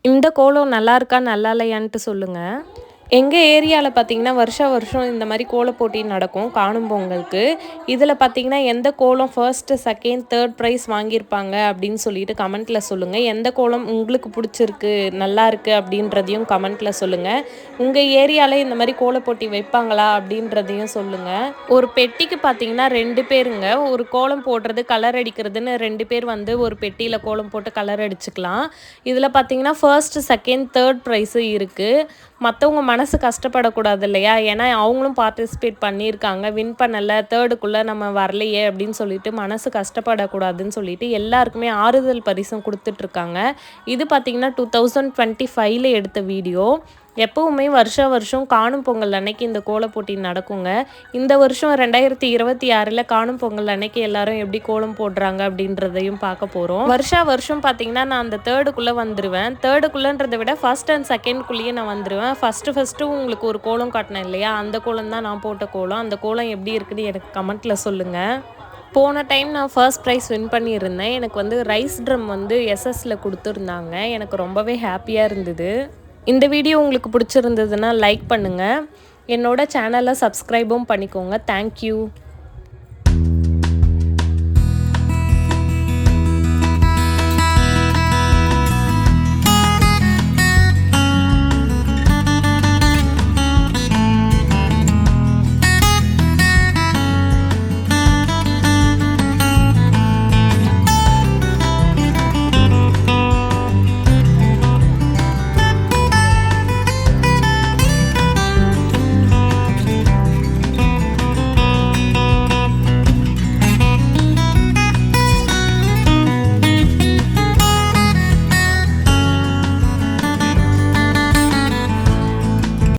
இந்த கோலம் நல்லா இருக்கா நல்லா இல்லையான்ட்டு சொல்லுங்கள். எங்கள் ஏரியாவில் பார்த்தீங்கன்னா வருஷம் இந்த மாதிரி கோலப் போட்டி நடக்கும் காணும் பொங்கலுக்கு. இதில் பார்த்தீங்கன்னா எந்த கோலம் ஃபர்ஸ்ட்டு, செகண்ட், தேர்ட் ப்ரைஸ் வாங்கியிருப்பாங்க அப்படின்னு சொல்லிட்டு கமெண்ட்டில் சொல்லுங்கள். எந்த கோலம் உங்களுக்கு பிடிச்சிருக்கு, நல்லா இருக்குது அப்படின்றதையும் கமெண்ட்டில் சொல்லுங்கள். உங்கள் ஏரியாவில் இந்த மாதிரி கோலப் போட்டி வைப்பாங்களா அப்படின்றதையும் சொல்லுங்கள். ஒரு பெட்டிக்கு பார்த்தீங்கன்னா 2 பேருங்க. ஒரு கோலம் போடுறது, கலர் அடிக்கிறதுன்னு 2 பேர் வந்து ஒரு பெட்டியில் கோலம் போட்டு கலர் அடிச்சுக்கலாம். இதில் பார்த்தீங்கன்னா ஃபர்ஸ்ட்டு, செகண்ட், தேர்ட் ப்ரைஸு இருக்குது. மற்றவங்க மனசு கஷ்டப்படக்கூடாது இல்லையா? ஏன்னா அவங்களும் பார்ட்டிசிபேட் பண்ணியிருக்காங்க. வின் பண்ணலை, தேர்டுக்குள்ளே நம்ம வரலையே அப்படின்னு சொல்லிட்டு மனசு கஷ்டப்படக்கூடாதுன்னு சொல்லிட்டு எல்லாருக்குமே ஆறுதல் பரிசும் கொடுத்துட்ருக்காங்க. இது பார்த்திங்கன்னா 2025ல் எடுத்த வீடியோ. எப்போவுமே வருஷம் காணும் பொங்கல் அன்னைக்கு இந்த கோலப் போட்டி நடக்குங்க. இந்த வருஷம் 2026ல் காணும் பொங்கல் அன்னைக்கு எல்லாரும் எப்படி கோலம் போடுறாங்க அப்படின்றதையும் பார்க்க போகிறோம். வருஷம் பார்த்திங்கன்னா நான் அந்த தேர்டுக்குள்ளே வந்துடுவேன். தேர்டுக்குள்ளன்றதை விட ஃபஸ்ட் அண்ட் செகண்ட்குள்ளேயே நான் வந்துடுவேன். ஃபஸ்ட்டு உங்களுக்கு ஒரு கோலம் காட்டினேன் இல்லையா? அந்த கோலம் தான் நான் போட்ட கோலம். அந்த கோலம் எப்படி இருக்குன்னு எனக்கு கமெண்ட்டில் சொல்லுங்கள். போன டைம் நான் ஃபர்ஸ்ட் ப்ரைஸ் வின் பண்ணியிருந்தேன். எனக்கு வந்து ரைஸ் ட்ரம் வந்து எஸ்எஸ்சில் கொடுத்துருந்தாங்க. எனக்கு ரொம்பவே ஹாப்பியாக இருந்தது. இந்த வீடியோ உங்களுக்கு பிடிச்சிருந்ததுன்னா லைக் பண்ணுங்கள். என்னோட சேனலை சப்ஸ்கிரைபும் பண்ணிக்கோங்க. தேங்க்யூ.